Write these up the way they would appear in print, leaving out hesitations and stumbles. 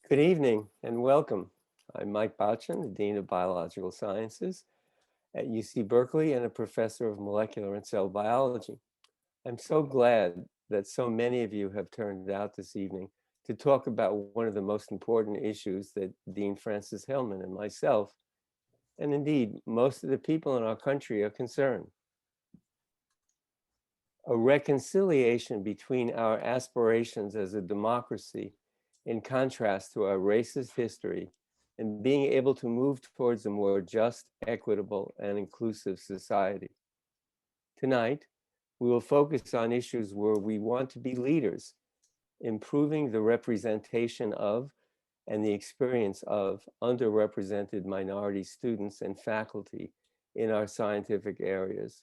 Good evening and welcome. I'm Mike Bouchin, the Dean of Biological Sciences at UC Berkeley and a professor of molecular and cell biology. I'm so glad that so many of you have turned out this evening to talk about one of the most important issues that Dean Francis Hellman and myself, and indeed most of the people in our country, are concerned. A reconciliation between our aspirations as a democracy in contrast to our racist history and being able to move towards a more just, equitable, and inclusive society. Tonight, we will focus on issues where we want to be leaders, improving the representation of and the experience of underrepresented minority students and faculty in our scientific areas.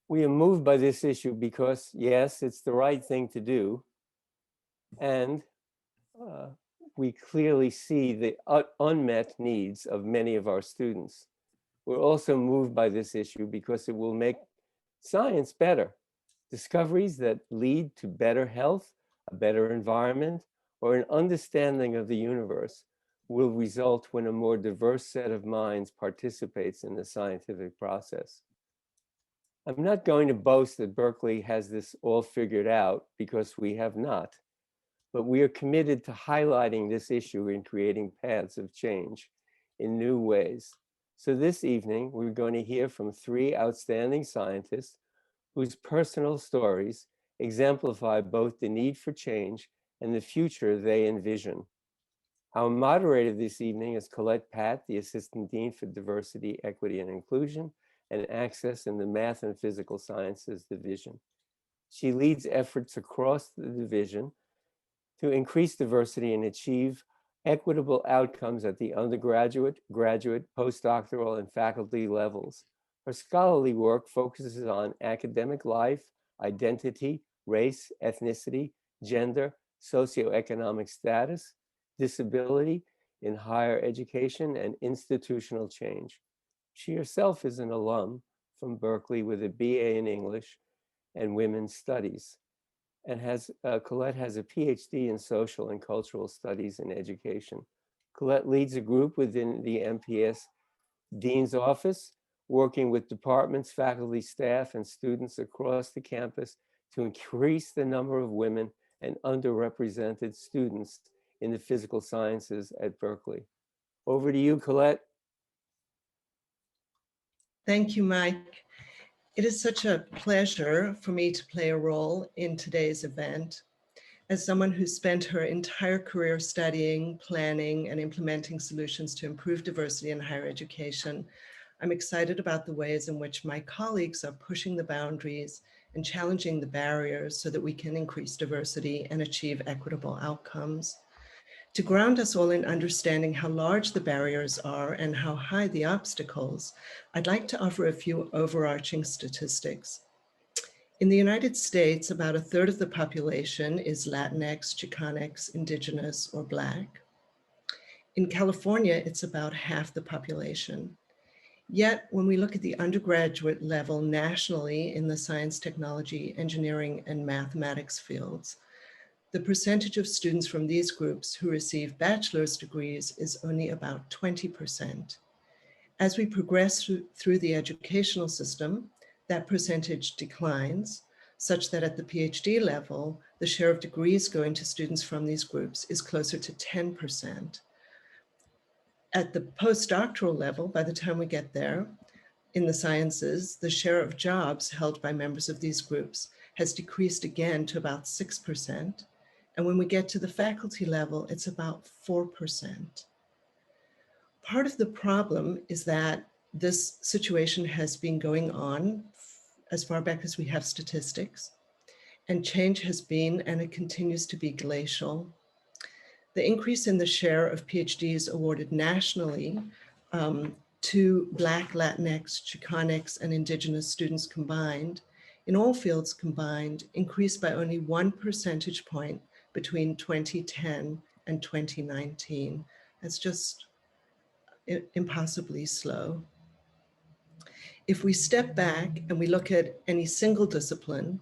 We are moved by this issue because, yes, it's the right thing to do, and we clearly see the unmet needs of many of our students. We're also moved by this issue because it will make science better. Discoveries that lead to better health, a better environment, or an understanding of the universe will result when a more diverse set of minds participates in the scientific process. I'm not going to boast that Berkeley has this all figured out, because we have not. But we are committed to highlighting this issue and creating paths of change in new ways. So this evening, we're going to hear from three outstanding scientists whose personal stories exemplify both the need for change and the future they envision. Our moderator this evening is Colette Patt, the Assistant Dean for Diversity, Equity, and Inclusion and Access in the Math and Physical Sciences Division. She leads efforts across the division to increase diversity and achieve equitable outcomes at the undergraduate, graduate, postdoctoral, and faculty levels. Her scholarly work focuses on academic life, identity, race, ethnicity, gender, socioeconomic status, disability in higher education, and institutional change. She herself is an alum from Berkeley with a BA in English and Women's Studies, and Colette has a PhD in social and cultural studies in education. Colette leads a group within the MPS Dean's Office, working with departments, faculty, staff, and students across the campus to increase the number of women and underrepresented students in the physical sciences at Berkeley. Over to you, Colette. Thank you, Mike. It is such a pleasure for me to play a role in today's event. As someone who spent her entire career studying, planning, and implementing solutions to improve diversity in higher education, I'm excited about the ways in which my colleagues are pushing the boundaries and challenging the barriers so that we can increase diversity and achieve equitable outcomes. To ground us all in understanding how large the barriers are and how high the obstacles, I'd like to offer a few overarching statistics. In the United States, about a third of the population is Latinx, Chicanx, Indigenous, or Black. In California, it's about half the population. Yet, when we look at the undergraduate level nationally in the science, technology, engineering, and mathematics fields, the percentage of students from these groups who receive bachelor's degrees is only about 20%. As we progress through the educational system, that percentage declines, such that at the PhD level, the share of degrees going to students from these groups is closer to 10%. At the postdoctoral level, by the time we get there, in the sciences, the share of jobs held by members of these groups has decreased again to about 6%. And when we get to the faculty level, it's about 4%. Part of the problem is that this situation has been going on as far back as we have statistics, and change has been, and it continues to be, glacial. The increase in the share of PhDs awarded nationally to Black, Latinx, Chicanx, and Indigenous students combined, in all fields combined, increased by only 1 percentage point between 2010 and 2019. That's just impossibly slow. If we step back and we look at any single discipline,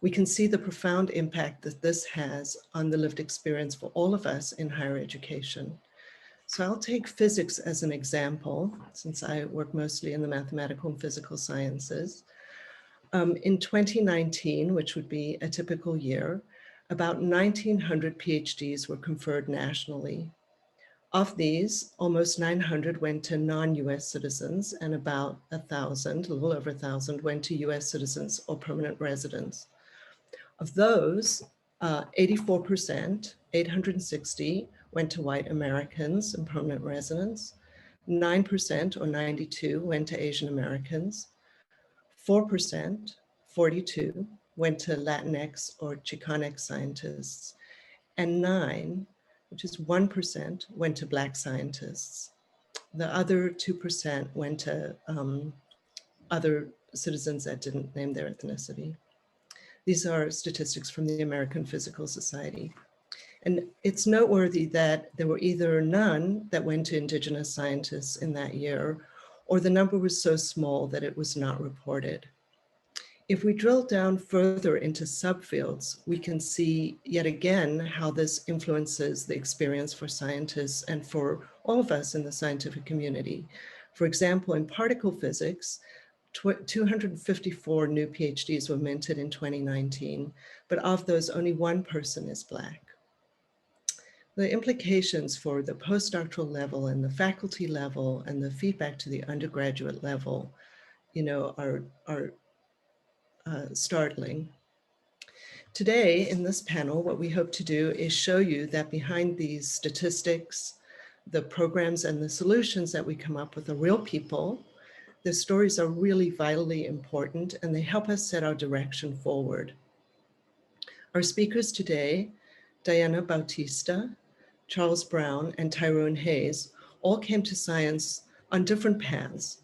we can see the profound impact that this has on the lived experience for all of us in higher education. So I'll take physics as an example, since I work mostly in the mathematical and physical sciences. In 2019, which would be a typical year, about 1,900 PhDs were conferred nationally. Of these, almost 900 went to non-US citizens, and about 1,000, a little over 1,000, went to US citizens or permanent residents. Of those, 84%, 860, went to white Americans and permanent residents. 9% or 92 went to Asian Americans. 4%, 42, went to Latinx or Chicanx scientists. And 9, which is 1%, went to Black scientists. The other 2% went to other citizens that didn't name their ethnicity. These are statistics from the American Physical Society. And it's noteworthy that there were either none that went to Indigenous scientists in that year, or the number was so small that it was not reported. If we drill down further into subfields, we can see yet again how this influences the experience for scientists and for all of us in the scientific community. For example, in particle physics, 254 new PhDs were minted in 2019, but of those, only one person is Black. The implications for the postdoctoral level and the faculty level and the feedback to the undergraduate level, are startling. Today in this panel, what we hope to do is show you that behind these statistics, the programs and the solutions that we come up with are real people. The stories are really vitally important, and they help us set our direction forward. Our speakers today, Diana Bautista, Charles Brown, and Tyrone Hayes, all came to science on different paths,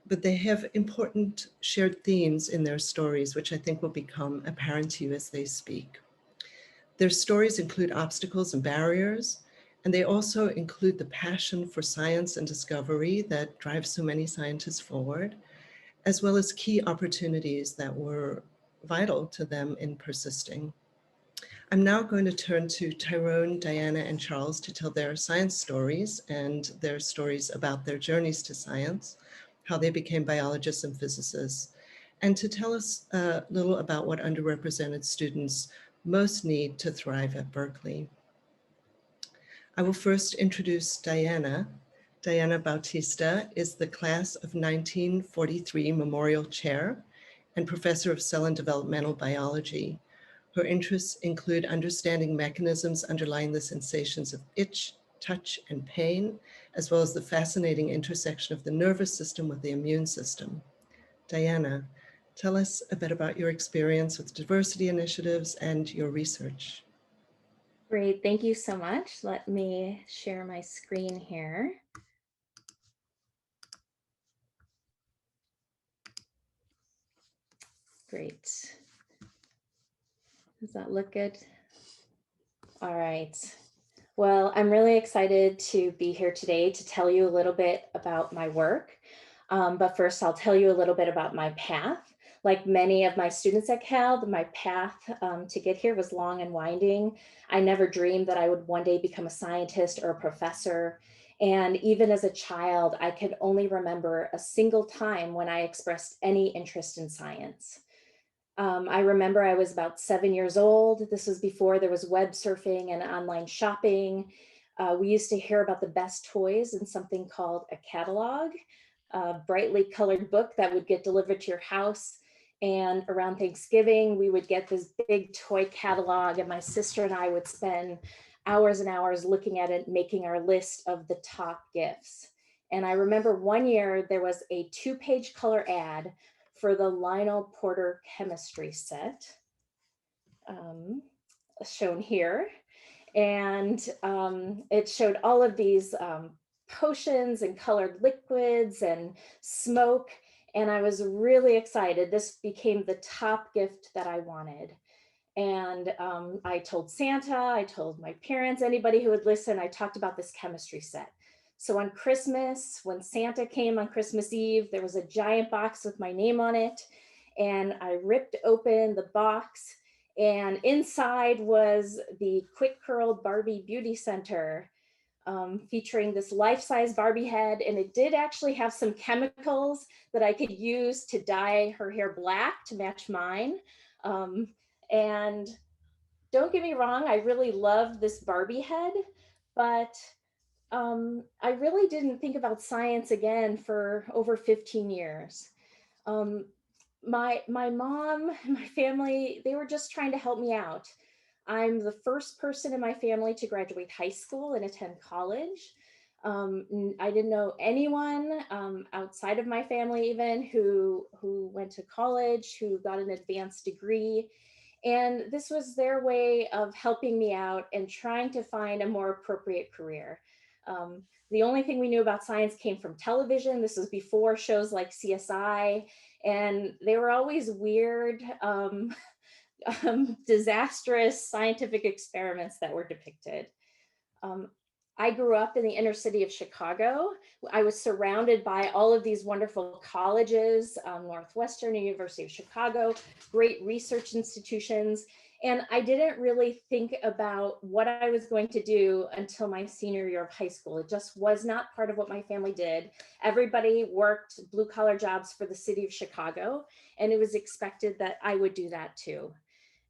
but they have important shared themes in their stories, which I think will become apparent to you as they speak. Their stories include obstacles and barriers, and they also include the passion for science and discovery that drives so many scientists forward, as well as key opportunities that were vital to them in persisting. I'm now going to turn to Tyrone, Diana, and Charles to tell their science stories and their stories about their journeys to science, how they became biologists and physicists, and to tell us a little about what underrepresented students most need to thrive at Berkeley. I will first introduce Diana. Diana Bautista is the class of 1943 Memorial Chair and Professor of Cell and Developmental Biology. Her interests include understanding mechanisms underlying the sensations of itch, touch, and pain, as well as the fascinating intersection of the nervous system with the immune system. Diana, tell us a bit about your experience with diversity initiatives and your research. Great, thank you so much. Let me share my screen here. Great. Does that look good? All right. Well, I'm really excited to be here today to tell you a little bit about my work. But first, I'll tell you a little bit about my path. Like many of my students at Cal, my path to get here was long and winding. I never dreamed that I would one day become a scientist or a professor. And even as a child, I could only remember a single time when I expressed any interest in science. I remember I was about 7 years old. This was before there was web surfing and online shopping. We used to hear about the best toys in something called a catalog, a brightly colored book that would get delivered to your house. And around Thanksgiving, we would get this big toy catalog, and my sister and I would spend hours and hours looking at it, making our list of the top gifts. And I remember one year there was a 2-page color ad for the Lionel Porter chemistry set, shown here. And it showed all of these potions and colored liquids and smoke. And I was really excited. This became the top gift that I wanted. And I told Santa, I told my parents, anybody who would listen, I talked about this chemistry set. So on Christmas, when Santa came on Christmas Eve, there was a giant box with my name on it. And I ripped open the box And inside was the Quick Curl Barbie Beauty Center, featuring this life-size Barbie head. And it did actually have some chemicals that I could use to dye her hair black to match mine. And don't get me wrong, I really loved this Barbie head, but I really didn't think about science again for over 15 years. Um, my mom and my family, they were just trying to help me out. I'm the first person in my family to graduate high school and attend college. I didn't know anyone outside of my family even who went to college, who got an advanced degree. And this was their way of helping me out and trying to find a more appropriate career. The only thing we knew about science came from television. This was before shows like CSI, and they were always weird, disastrous scientific experiments that were depicted. I grew up in the inner city of Chicago. I was surrounded by all of these wonderful colleges, Northwestern, University of Chicago, great research institutions. And I didn't really think about what I was going to do until my senior year of high school. It just was not part of what my family did. Everybody worked blue collar jobs for the city of Chicago, and it was expected that I would do that too.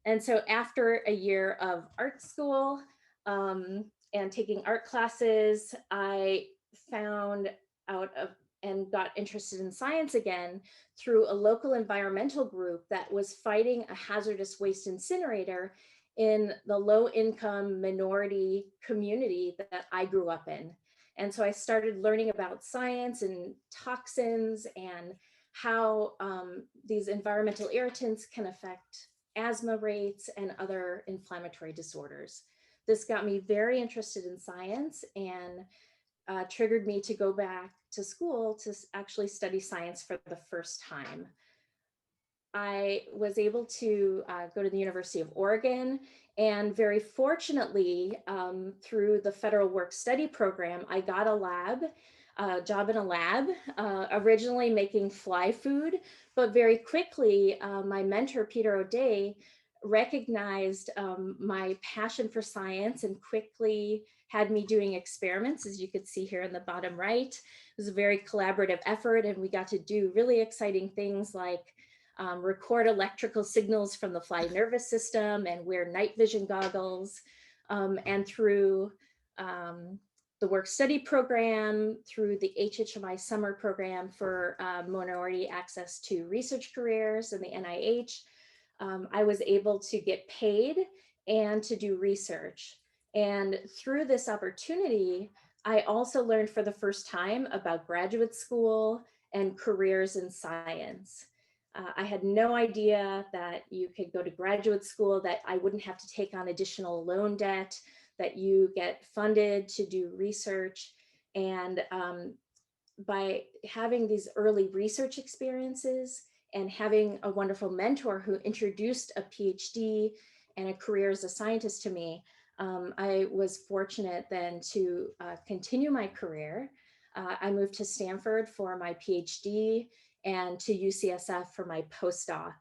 And so after a year of art school, and taking art classes, I found out of and got interested in science again through a local environmental group that was fighting a hazardous waste incinerator in the low income minority community that I grew up in. And so I started learning about science and toxins and how these environmental irritants can affect asthma rates and other inflammatory disorders. This got me very interested in science and triggered me to go back to school to actually study science for the first time. I was able to go to the University of Oregon, and very fortunately, through the federal work study program, I got a job in a lab, originally making fly food, but very quickly, my mentor, Peter O'Day, recognized my passion for science and quickly had me doing experiments, as you could see here in the bottom right. It was a very collaborative effort, and we got to do really exciting things like record electrical signals from the fly nervous system and wear night vision goggles. And through the work study program, through the HHMI summer program for minority access to research careers and the NIH, I was able to get paid and to do research. And through this opportunity, I also learned for the first time about graduate school and careers in science. I had no idea that you could go to graduate school, that I wouldn't have to take on additional loan debt, that you get funded to do research. And by having these early research experiences and having a wonderful mentor who introduced a PhD and a career as a scientist to me, I was fortunate then to continue my career. I moved to Stanford for my PhD and to UCSF for my postdoc.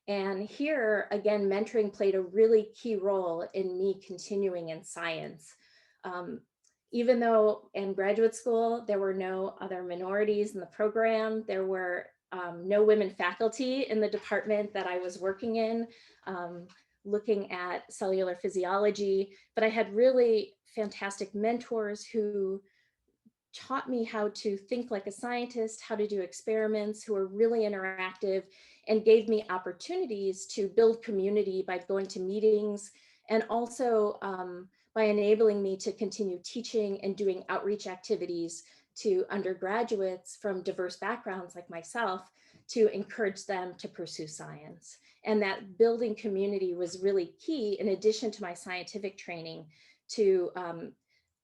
And here, again, mentoring played a really key role in me continuing in science. Even though in graduate school, there were no other minorities in the program, there were no women faculty in the department that I was working in, looking at cellular physiology, but I had really fantastic mentors who taught me how to think like a scientist, how to do experiments, who were really interactive and gave me opportunities to build community by going to meetings, and also by enabling me to continue teaching and doing outreach activities to undergraduates from diverse backgrounds like myself to encourage them to pursue science. And that building community was really key, in addition to my scientific training, to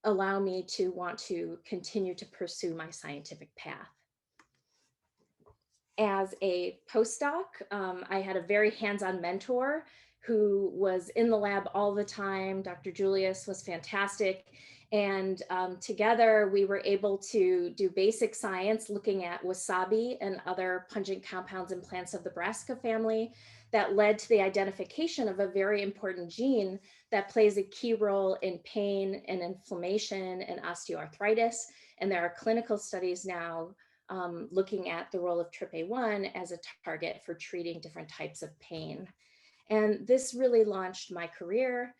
allow me to want to continue to pursue my scientific path. As a postdoc, I had a very hands-on mentor who was in the lab all the time. Dr. Julius was fantastic. And together we were able to do basic science looking at wasabi and other pungent compounds in plants of the brassica family, that led to the identification of a very important gene that plays a key role in pain and inflammation and osteoarthritis. And there are clinical studies now looking at the role of TRPA1 as a target for treating different types of pain. And this really launched my career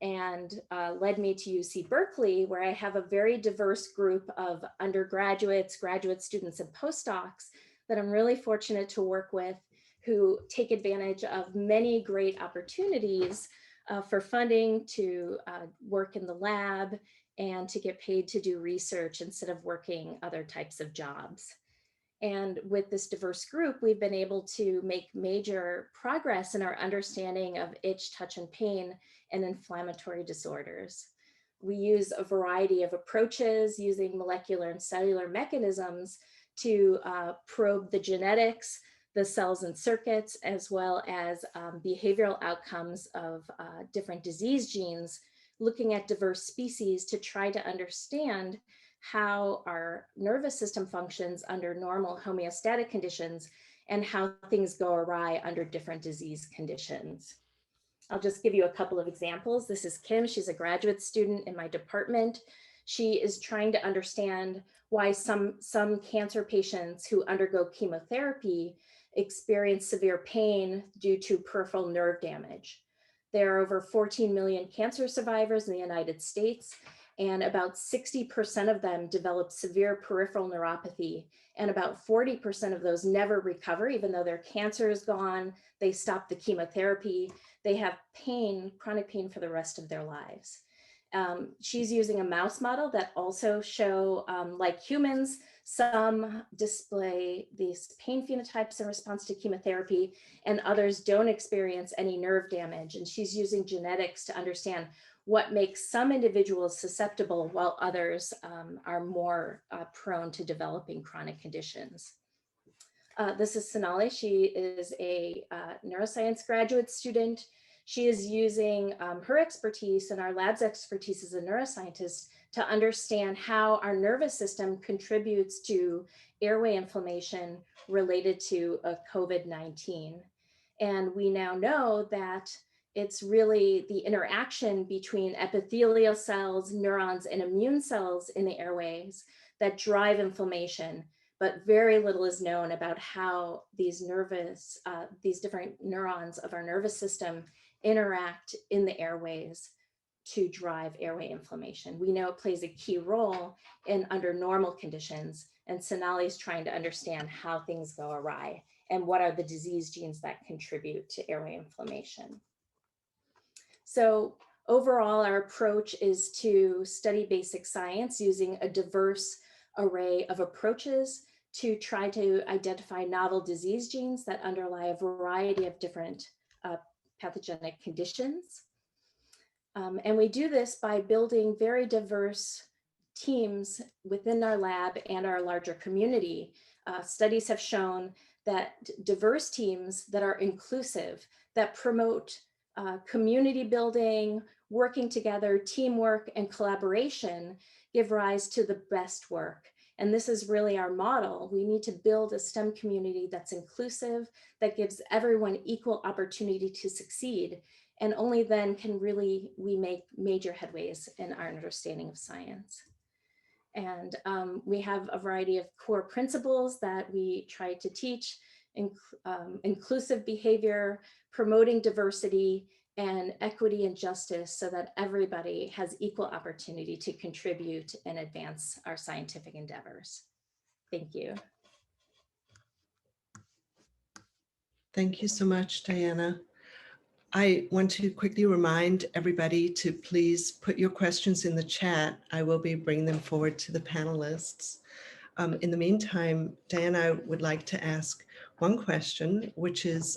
and led me to UC Berkeley, where I have a very diverse group of undergraduates, graduate students, and postdocs that I'm really fortunate to work with, who take advantage of many great opportunities for funding to work in the lab and to get paid to do research instead of working other types of jobs. And with this diverse group, we've been able to make major progress in our understanding of itch, touch, and pain and inflammatory disorders. We use a variety of approaches using molecular and cellular mechanisms to probe the genetics, the cells and circuits, as well as behavioral outcomes of different disease genes, looking at diverse species to try to understand how our nervous system functions under normal homeostatic conditions and how things go awry under different disease conditions. I'll just give you a couple of examples. This is Kim. She's a graduate student in my department. She is trying to understand why some cancer patients who undergo chemotherapy experience severe pain due to peripheral nerve damage. There are over 14 million cancer survivors in the United States, and about 60% of them develop severe peripheral neuropathy, and about 40% of those never recover, even though their cancer is gone, they stop the chemotherapy, they have pain, chronic pain for the rest of their lives. She's using a mouse model that also show, like humans, some display these pain phenotypes in response to chemotherapy, and others don't experience any nerve damage. And she's using genetics to understand what makes some individuals susceptible while others are more prone to developing chronic conditions. This is Sonali. She is a neuroscience graduate student. She is using her expertise and our lab's expertise as a neuroscientist to understand how our nervous system contributes to airway inflammation related to COVID-19. And we now know that it's really the interaction between epithelial cells, neurons, and immune cells in the airways that drive inflammation, but very little is known about how these different neurons of our nervous system interact in the airways to drive airway inflammation. We know it plays a key role in under normal conditions, and Sonali is trying to understand how things go awry and what are the disease genes that contribute to airway inflammation. So overall, our approach is to study basic science using a diverse array of approaches to try to identify novel disease genes that underlie a variety of different pathogenic conditions. And we do this by building very diverse teams within our lab and our larger community. Studies have shown that diverse teams that are inclusive, that promote community building, working together, teamwork, and collaboration give rise to the best work. And this is really our model. We need to build a STEM community that's inclusive, that gives everyone equal opportunity to succeed. And only then can we make major headways in our understanding of science. And we have a variety of core principles that we try to teach: inclusive behavior, promoting diversity, and equity and justice, so that everybody has equal opportunity to contribute and advance our scientific endeavors. Thank you. Thank you so much, Diana. I want to quickly remind everybody to please put your questions in the chat. I will be bringing them forward to the panelists. In the meantime, Diana would like to ask one question, which is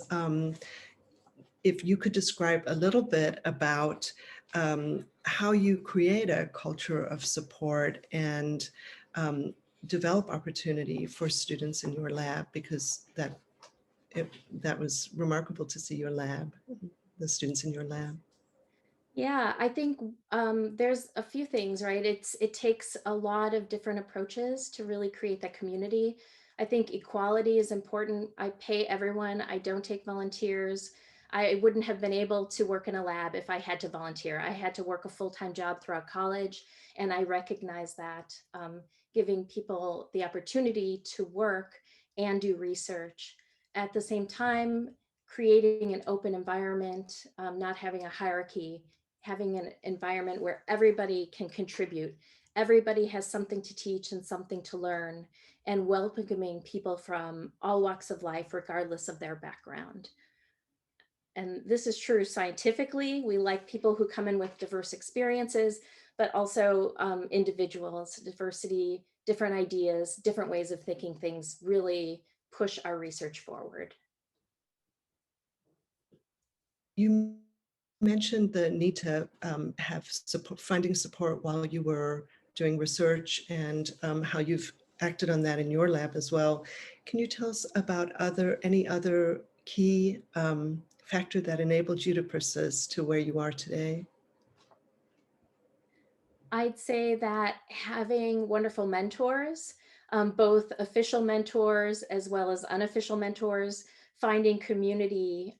if you could describe a little bit about how you create a culture of support and develop opportunity for students in your lab, because that was remarkable to see your lab, the students in your lab. Yeah, I think there's a few things, right? It takes a lot of different approaches to really create that community. I think equality is important. I pay everyone. I don't take volunteers. I wouldn't have been able to work in a lab if I had to volunteer. I had to work a full-time job throughout college, and I recognize that giving people the opportunity to work and do research. At the same time, creating an open environment, not having a hierarchy, having an environment where everybody can contribute. Everybody has something to teach and something to learn, and welcoming people from all walks of life, regardless of their background. And this is true scientifically. We like people who come in with diverse experiences, but also individuals, diversity, different ideas, different ways of thinking things really push our research forward. You mentioned the need to have support, finding support while you were doing research, and how you've acted on that in your lab as well. Can you tell us about any other key factor that enabled you to persist to where you are today? I'd say that having wonderful mentors, both official mentors as well as unofficial mentors, finding community,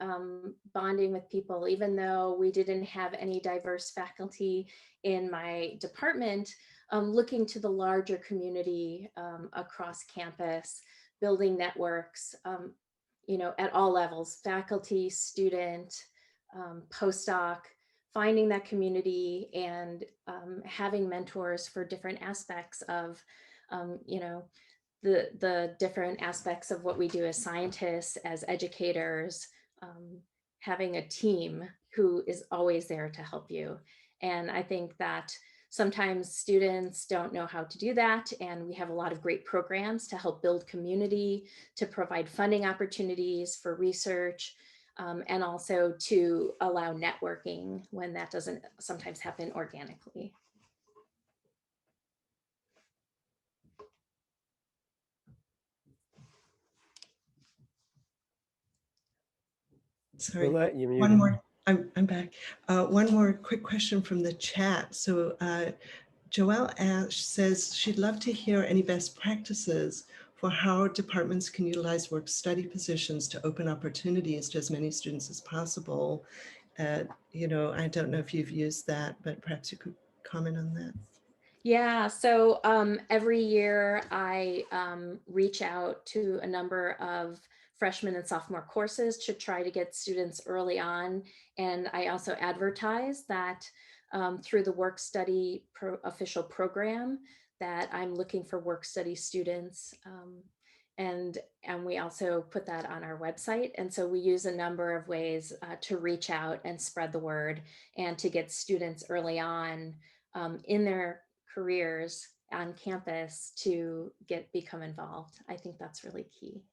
bonding with people, even though we didn't have any diverse faculty in my department, looking to the larger community across campus, building networks, at all levels, faculty, student, postdoc, finding that community and having mentors for different aspects of, the different aspects of what we do as scientists, as educators, having a team who is always there to help you. And I think that sometimes students don't know how to do that. And we have a lot of great programs to help build community, to provide funding opportunities for research, and also to allow networking when that doesn't sometimes happen organically. Sorry, Colette, you one muted. more. I'm back. One more quick question from the chat. So Joelle Ash says she'd love to hear any best practices for how departments can utilize work-study positions to open opportunities to as many students as possible. I don't know if you've used that, but perhaps you could comment on that. Yeah, so every year I reach out to a number of freshman and sophomore courses to try to get students early on. And I also advertise that through the work study official program that I'm looking for work study students. And we also put that on our website. And so we use a number of ways to reach out and spread the word and to get students early on in their careers on campus to become involved. I think that's really key.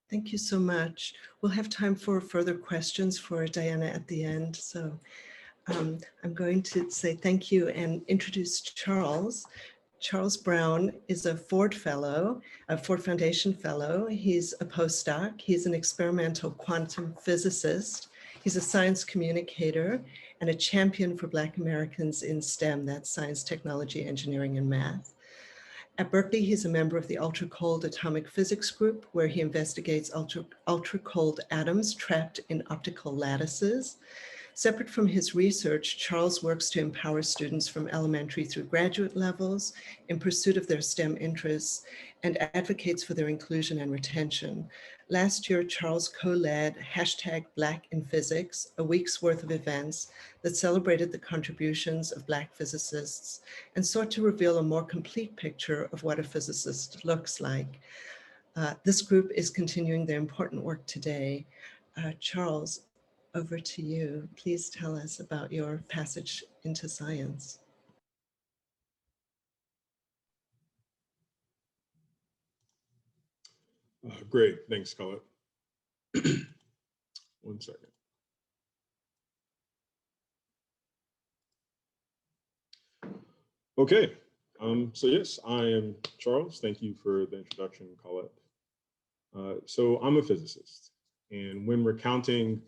Thank you so much. We'll have time for further questions for Diana at the end. So I'm going to say thank you and introduce Charles. Charles Brown is a Ford Fellow, a Ford Foundation Fellow. He's a postdoc. He's an experimental quantum physicist. He's a science communicator and a champion for Black Americans in STEM, that's science, technology, engineering, and math. At Berkeley, he's a member of the ultra-cold atomic physics group, where he investigates ultra-cold atoms trapped in optical lattices. Separate from his research, Charles works to empower students from elementary through graduate levels in pursuit of their STEM interests and advocates for their inclusion and retention. Last year, Charles co-led #BlackInPhysics, a week's worth of events that celebrated the contributions of Black physicists and sought to reveal a more complete picture of what a physicist looks like. This group is continuing their important work today. Charles, over to you. Please tell us about your passage into science. Great, thanks, Colette. 1 second. Okay, so yes, I am Charles. Thank you for the introduction, Colette. So I'm a physicist, and when recounting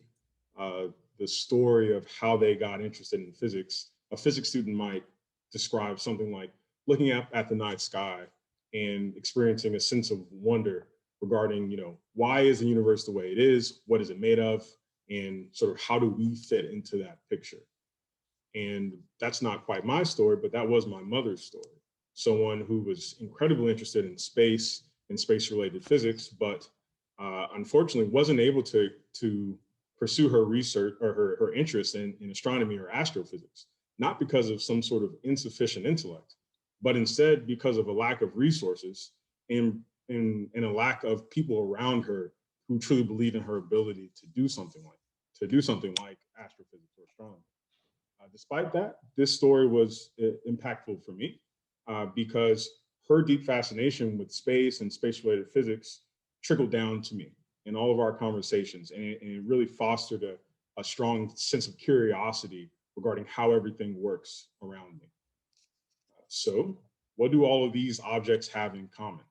the story of how they got interested in physics, a physics student might describe something like looking up at the night sky and experiencing a sense of wonder regarding, why is the universe the way it is? What is it made of? And sort of how do we fit into that picture? And that's not quite my story, but that was my mother's story. Someone who was incredibly interested in space and space-related physics, but unfortunately wasn't able to pursue her research or her interest in astronomy or astrophysics, not because of some sort of insufficient intellect, but instead because of a lack of resources and a lack of people around her who truly believe in her ability to do something like astrophysics or astronomy. Despite that, this story was impactful for me because her deep fascination with space and space-related physics trickled down to me in all of our conversations, and it really fostered a strong sense of curiosity regarding how everything works around me. So, what do all of these objects have in common?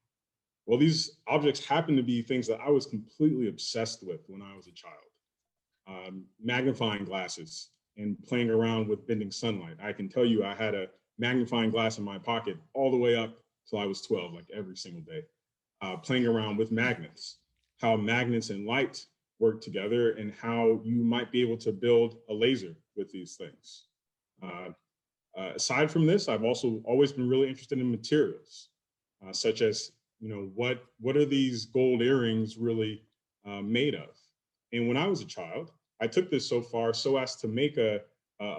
Well, these objects happen to be things that I was completely obsessed with when I was a child. Magnifying glasses and playing around with bending sunlight. I can tell you I had a magnifying glass in my pocket all the way up till I was 12, like every single day. Playing around with magnets, how magnets and light work together and how you might be able to build a laser with these things. Aside from this, I've also always been really interested in materials, such as, what are these gold earrings really made of? And when I was a child, I took this so far so as to make a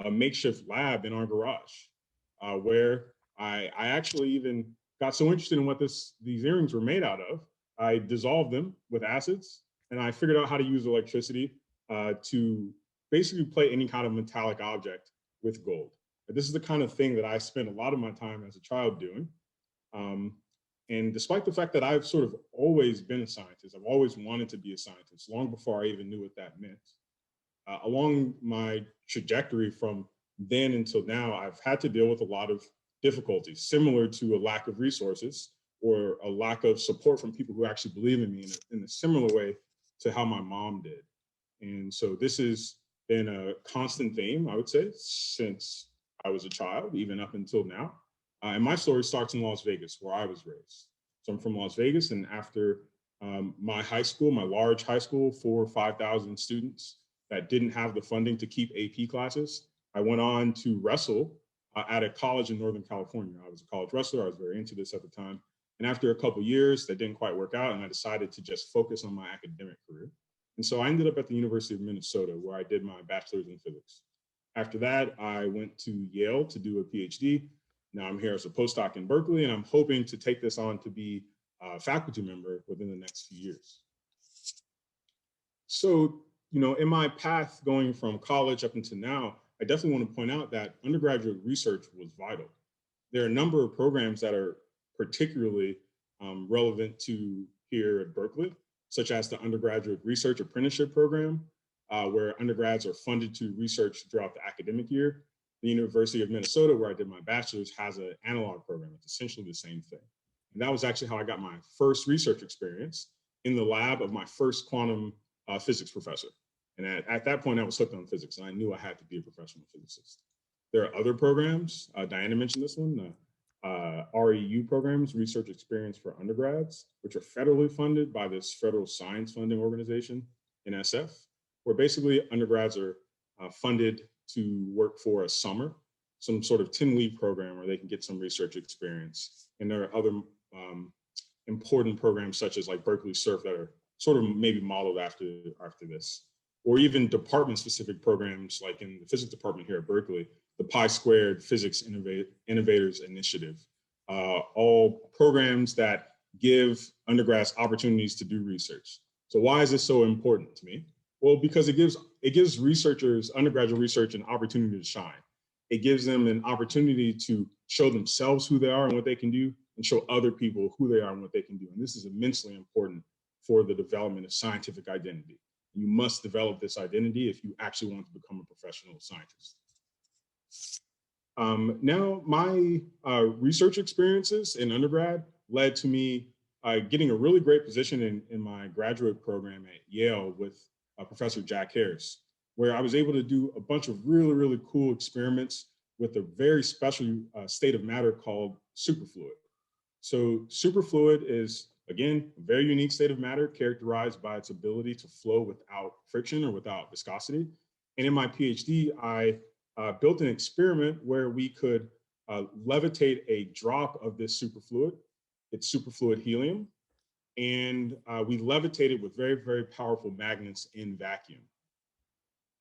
makeshift lab in our garage, where I actually even got so interested in what these earrings were made out of. I dissolved them with acids, and I figured out how to use electricity to basically plate any kind of metallic object with gold. But this is the kind of thing that I spent a lot of my time as a child doing. And despite the fact that I've sort of always been a scientist, I've always wanted to be a scientist, long before I even knew what that meant. Along my trajectory from then until now, I've had to deal with a lot of difficulties, similar to a lack of resources or a lack of support from people who actually believe in me in a similar way to how my mom did. And so this has been a constant theme, I would say, since I was a child, even up until now. And my story starts in Las Vegas, where I was raised. So I'm from Las Vegas, and after my high school, my large high school, 4,000 or 5,000 students that didn't have the funding to keep AP classes, I went on to wrestle at a college in Northern California. I was a college wrestler. I was very into this at the time. And after a couple of years, that didn't quite work out, and I decided to just focus on my academic career. And so I ended up at the University of Minnesota, where I did my bachelor's in physics. After that, I went to Yale to do a PhD. Now I'm here as a postdoc in Berkeley, and I'm hoping to take this on to be a faculty member within the next few years. So, in my path going from college up until now, I definitely want to point out that undergraduate research was vital. There are a number of programs that are particularly relevant to here at Berkeley, such as the undergraduate research apprenticeship program, where undergrads are funded to research throughout the academic year. The University of Minnesota, where I did my bachelor's, has an analog program. It's essentially the same thing. And that was actually how I got my first research experience in the lab of my first quantum physics professor. And at that point, I was hooked on physics, and I knew I had to be a professional physicist. There are other programs. Diana mentioned this one, REU programs, Research Experience for Undergrads, which are federally funded by this federal science funding organization, NSF, where basically undergrads are funded to work for a summer, some sort of 10-week program where they can get some research experience. And there are other important programs such as like Berkeley Surf that are sort of maybe modeled after this, or even department-specific programs like in the physics department here at Berkeley, the Pi Squared Physics Innovators Initiative, all programs that give undergrads opportunities to do research. So why is this so important to me? Well, because it gives researchers, undergraduate research, an opportunity to shine. It gives them an opportunity to show themselves who they are and what they can do, and show other people who they are and what they can do. And this is immensely important for the development of scientific identity. You must develop this identity if you actually want to become a professional scientist. Now, my research experiences in undergrad led to me getting a really great position in my graduate program at Yale with Professor Jack Harris, where I was able to do a bunch of really, really cool experiments with a very special state of matter called superfluid. So superfluid is, again, a very unique state of matter characterized by its ability to flow without friction or without viscosity. And in my PhD, I built an experiment where we could levitate a drop of this superfluid. It's superfluid helium. And we levitated with very, very powerful magnets in vacuum.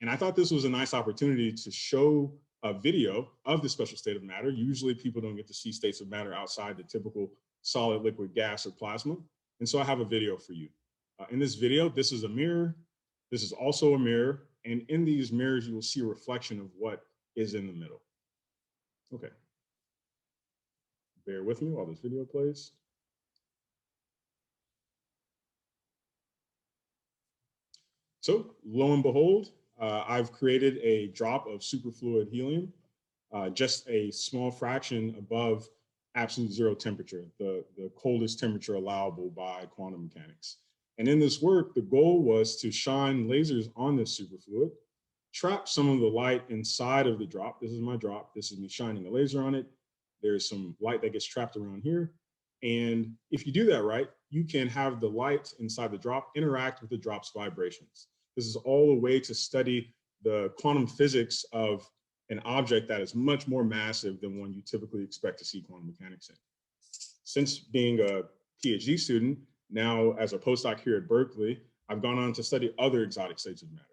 And I thought this was a nice opportunity to show a video of the special state of matter. Usually people don't get to see states of matter outside the typical solid, liquid, gas, or plasma. And so I have a video for you. In this video, this is a mirror. This is also a mirror. And in these mirrors, you will see a reflection of what is in the middle. Okay. Bear with me while this video plays. So lo and behold, I've created a drop of superfluid helium, just a small fraction above absolute zero temperature, the coldest temperature allowable by quantum mechanics. And in this work, the goal was to shine lasers on this superfluid, trap some of the light inside of the drop. This is my drop. This is me shining a laser on it. There's some light that gets trapped around here. And if you do that right, you can have the light inside the drop interact with the drop's vibrations. This is all a way to study the quantum physics of an object that is much more massive than one you typically expect to see quantum mechanics in. Since being a PhD student, now as a postdoc here at Berkeley, I've gone on to study other exotic states of matter,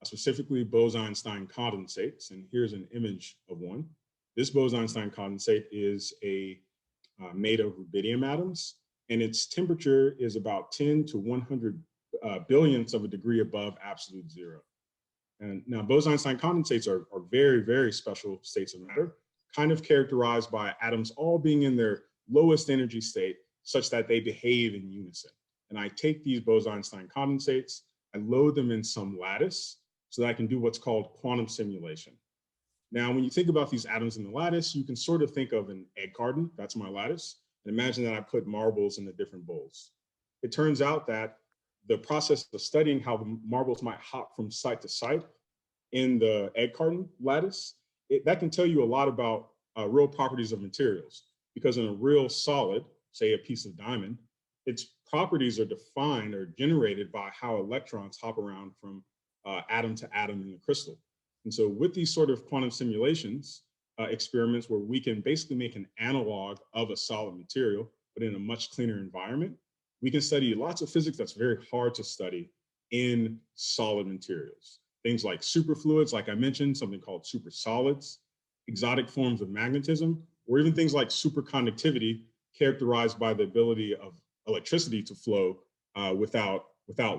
specifically Bose-Einstein condensates. And here's an image of one. This Bose-Einstein condensate is made of rubidium atoms, and its temperature is about 10 to 100 billionths of a degree above absolute zero. And now Bose-Einstein condensates are very, very special states of matter, kind of characterized by atoms all being in their lowest energy state such that they behave in unison. And I take these Bose-Einstein condensates, I load them in some lattice so that I can do what's called quantum simulation. Now, when you think about these atoms in the lattice, you can sort of think of an egg carton. That's my lattice. And imagine that I put marbles in the different bowls. It turns out that the process of studying how the marbles might hop from site to site in the egg carton lattice, that can tell you a lot about real properties of materials. Because in a real solid, say a piece of diamond, its properties are defined or generated by how electrons hop around from atom to atom in the crystal. And so with these sort of quantum simulations, experiments where we can basically make an analog of a solid material, but in a much cleaner environment, we can study lots of physics that's very hard to study in solid materials. Things like superfluids, like I mentioned, something called supersolids, exotic forms of magnetism, or even things like superconductivity, characterized by the ability of electricity to flow without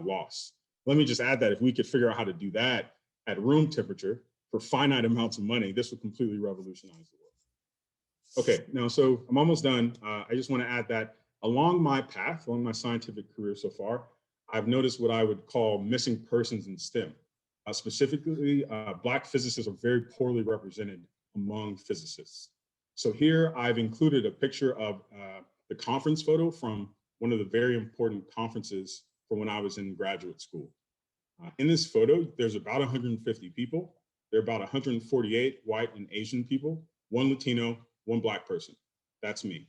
loss. Let me just add that if we could figure out how to do that at room temperature for finite amounts of money, this would completely revolutionize the world. Okay, now, so I'm almost done. I just want to add that along my path, along my scientific career so far, I've noticed what I would call missing persons in STEM. Specifically, Black physicists are very poorly represented among physicists. So here I've included a picture of the conference photo from one of the very important conferences from when I was in graduate school. In this photo, there's about 150 people. There are about 148 white and Asian people, one Latino, one Black person. That's me.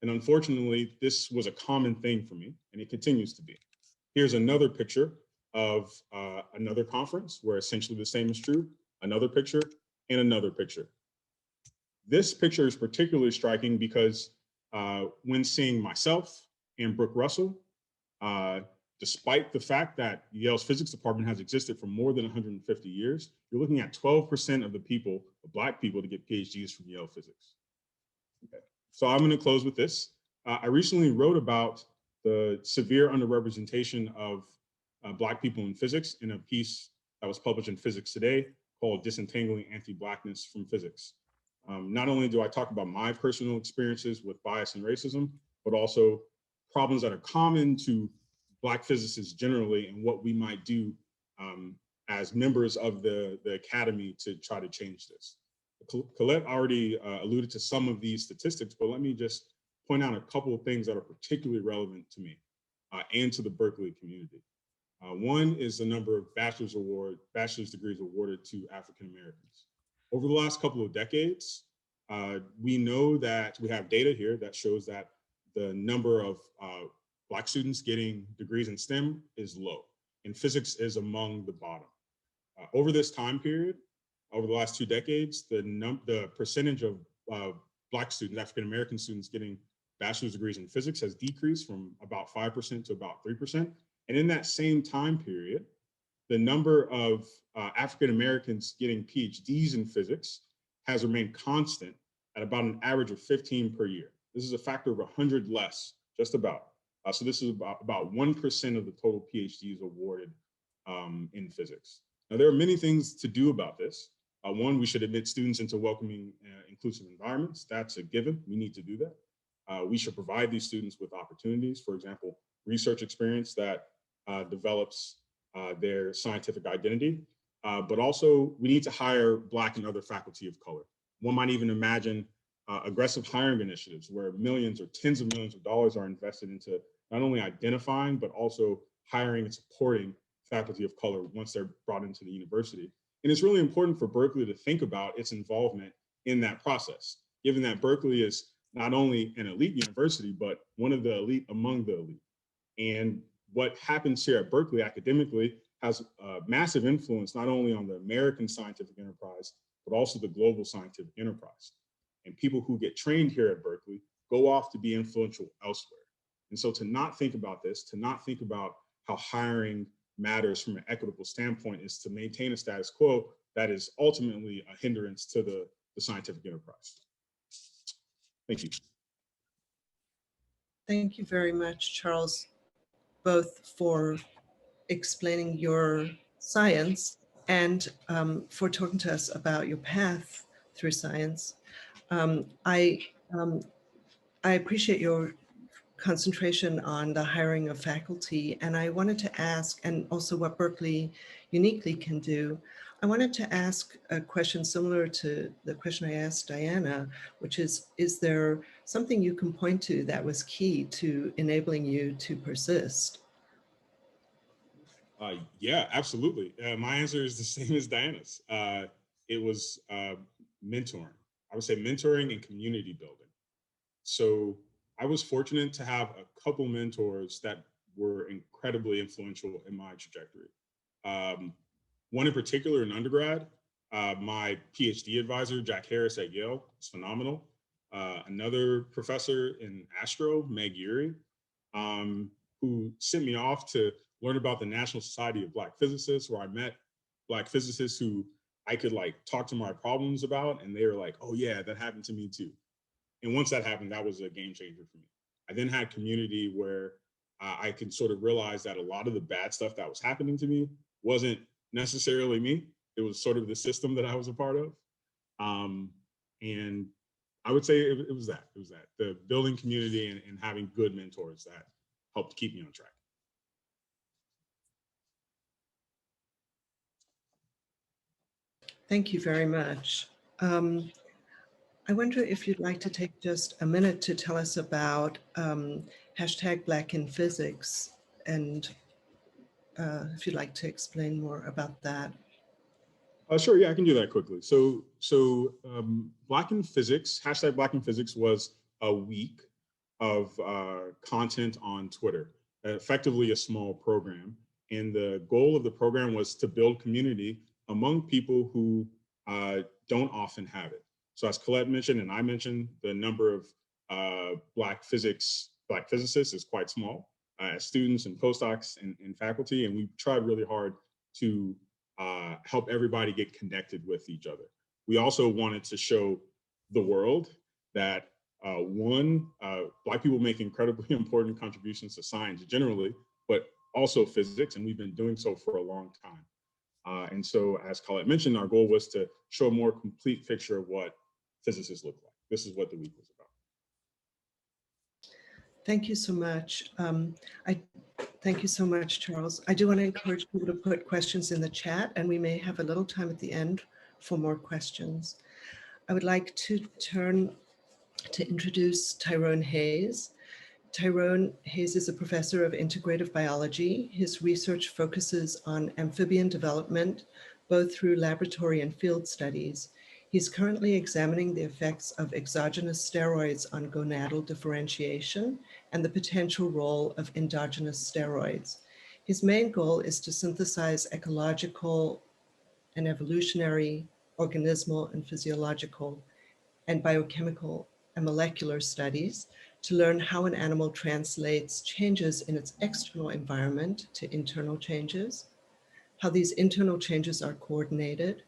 And unfortunately, this was a common thing for me, and it continues to be. Here's another picture of another conference where essentially the same is true, another picture, and another picture. This picture is particularly striking because when seeing myself and Brooke Russell, despite the fact that Yale's physics department has existed for more than 150 years, you're looking at 12% of the people, the Black people, to get PhDs from Yale physics. Okay. So I'm going to close with this. I recently wrote about the severe underrepresentation of Black people in physics in a piece that was published in Physics Today called Disentangling Anti-Blackness from Physics. Not only do I talk about my personal experiences with bias and racism, but also problems that are common to Black physicists generally and what we might do as members of the academy to try to change this. Colette already alluded to some of these statistics, but let me just point out a couple of things that are particularly relevant to me and to the Berkeley community. One is the number of bachelor's degrees awarded to African Americans. Over the last couple of decades, we know that we have data here that shows that the number of Black students getting degrees in STEM is low, and physics is among the bottom. Over this time period, over the last 2 decades, the percentage of Black students, African-American students getting bachelor's degrees in physics has decreased from about 5% to about 3%. And in that same time period, the number of African-Americans getting PhDs in physics has remained constant at about an average of 15 per year. This is a factor of 100 less, just about. So this is about 1% of the total PhDs awarded in physics. Now, there are many things to do about this. One, we should admit students into welcoming, inclusive environments. That's a given. We need to do that. We should provide these students with opportunities, for example, research experience that develops their scientific identity. But also, we need to hire Black and other faculty of color. One might even imagine aggressive hiring initiatives where millions or tens of millions of dollars are invested into not only identifying, but also hiring and supporting faculty of color once they're brought into the university. And it's really important for Berkeley to think about its involvement in that process, given that Berkeley is not only an elite university, but one of the elite among the elite. And what happens here at Berkeley academically has a massive influence, not only on the American scientific enterprise, but also the global scientific enterprise. And people who get trained here at Berkeley go off to be influential elsewhere. And so to not think about this, to not think about how hiring matters from an equitable standpoint is to maintain a status quo that is ultimately a hindrance to the scientific enterprise. Thank you. Thank you very much, Charles, both for explaining your science and for talking to us about your path through science. I appreciate your concentration on the hiring of faculty, and I wanted to ask, and also what Berkeley uniquely can do, I wanted to ask a question similar to the question I asked Diana, which is there something you can point to that was key to enabling you to persist? Yeah, absolutely. My answer is the same as Diana's. It was mentoring. I would say mentoring and community building. So I was fortunate to have a couple mentors that were incredibly influential in my trajectory. One in particular in undergrad, my PhD advisor, Jack Harris at Yale, is phenomenal. Another professor in Astro, Meg Urey, who sent me off to learn about the National Society of Black Physicists, where I met Black physicists who I could like talk to my problems about, and they were like, oh yeah, that happened to me too. And once that happened, that was a game changer for me. I then had community where I could sort of realize that a lot of the bad stuff that was happening to me wasn't necessarily me. It was sort of the system that I was a part of. And I would say it was that. It was that. The building community and having good mentors that helped keep me on track. Thank you very much. I wonder if you'd like to take just a minute to tell us about hashtag Black in Physics, and if you'd like to explain more about that. Sure, yeah, I can do that quickly. So Black in Physics, hashtag Black in Physics was a week of content on Twitter, effectively a small program. And the goal of the program was to build community among people who don't often have it. So as Colette mentioned, and I mentioned, the number of Black physicists is quite small as students and postdocs and faculty. And we tried really hard to help everybody get connected with each other. We also wanted to show the world that Black people make incredibly important contributions to science generally, but also physics, and we've been doing so for a long time. And so, as Colette mentioned, our goal was to show a more complete picture of what physicists look like. This is what the week was about. Thank you so much. Thank you so much, Charles. I do want to encourage people to put questions in the chat, and we may have a little time at the end for more questions. I would like to turn to introduce Tyrone Hayes. Tyrone Hayes is a professor of integrative biology. His research focuses on amphibian development, both through laboratory and field studies. He's currently examining the effects of exogenous steroids on gonadal differentiation and the potential role of endogenous steroids. His main goal is to synthesize ecological and evolutionary, organismal and physiological and biochemical and molecular studies to learn how an animal translates changes in its external environment to internal changes, how these internal changes are coordinated,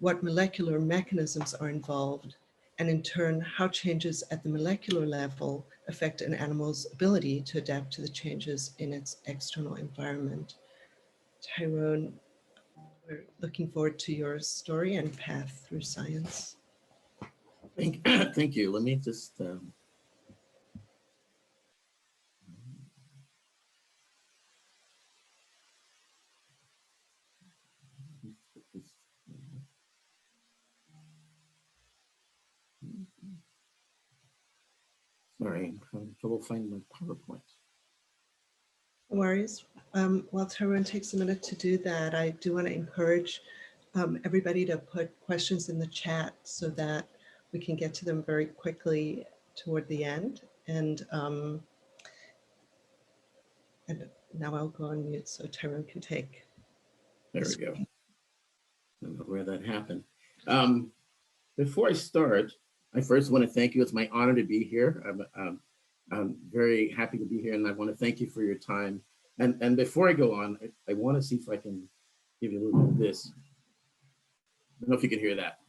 what molecular mechanisms are involved, and in turn, how changes at the molecular level affect an animal's ability to adapt to the changes in its external environment. Tyrone, we're looking forward to your story and path through science. Thank you. Let me just sorry, I'm having trouble finding my PowerPoint. No worries. While Tyrone takes a minute to do that, I do want to encourage everybody to put questions in the chat so that we can get to them very quickly toward the end. And now I'll go on mute so Tyrone can take. There we go. I don't know where that happened. Before I start, I first want to thank you. It's my honor to be here. I'm very happy to be here, and I want to thank you for your time. And before I go on, I want to see if I can give you a little bit of this. I don't know if you can hear that.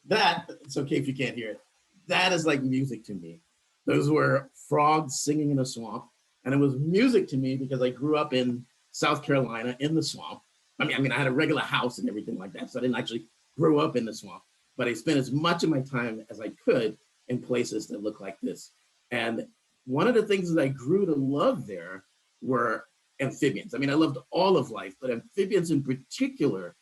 That, it's okay if you can't hear it. That is like music to me. Those were frogs singing in a swamp. And it was music to me because I grew up in South Carolina in the swamp. I mean, I had a regular house and everything like that. So I didn't actually grow up in the swamp, but I spent as much of my time as I could in places that look like this. And one of the things that I grew to love there were amphibians. I mean, I loved all of life, but amphibians in particular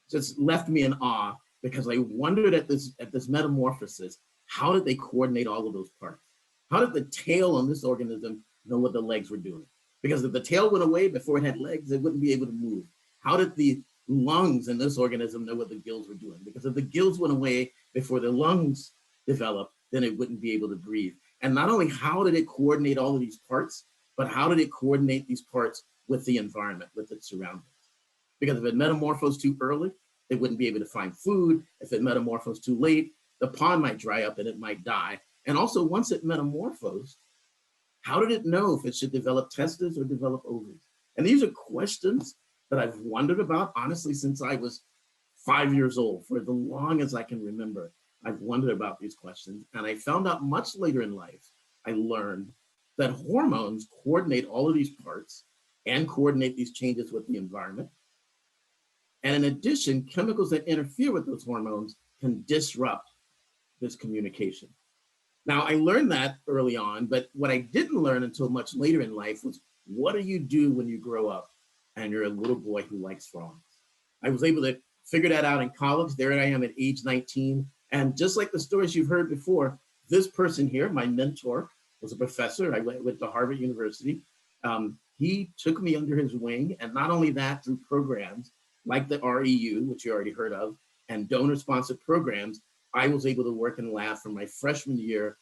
just left me in awe because I wondered at this metamorphosis, how did they coordinate all of those parts? How did the tail on this organism know what the legs were doing? Because if the tail went away before it had legs, it wouldn't be able to move. How did the lungs in this organism know what the gills were doing? Because if the gills went away before the lungs developed, then it wouldn't be able to breathe. And not only how did it coordinate all of these parts, but how did it coordinate these parts with the environment, with its surroundings? Because if it metamorphosed too early, it wouldn't be able to find food. If it metamorphosed too late, the pond might dry up and it might die. And also once it metamorphosed, how did it know if it should develop testes or develop ovaries? And these are questions that I've wondered about, honestly, since I was 5 years old. For as long as I can remember, I've wondered about these questions. And I found out much later in life, I learned that hormones coordinate all of these parts and coordinate these changes with the environment. And in addition, chemicals that interfere with those hormones can disrupt this communication. Now, I learned that early on, but what I didn't learn until much later in life was, what do you do when you grow up and you're a little boy who likes frogs? I was able to figure that out in college. There I am at age 19. And just like the stories you've heard before, this person here, my mentor, was a professor. I went to Harvard University. He took me under his wing, and not only that, through programs like the REU, which you already heard of, and donor-sponsored programs, I was able to work in the lab from my freshman year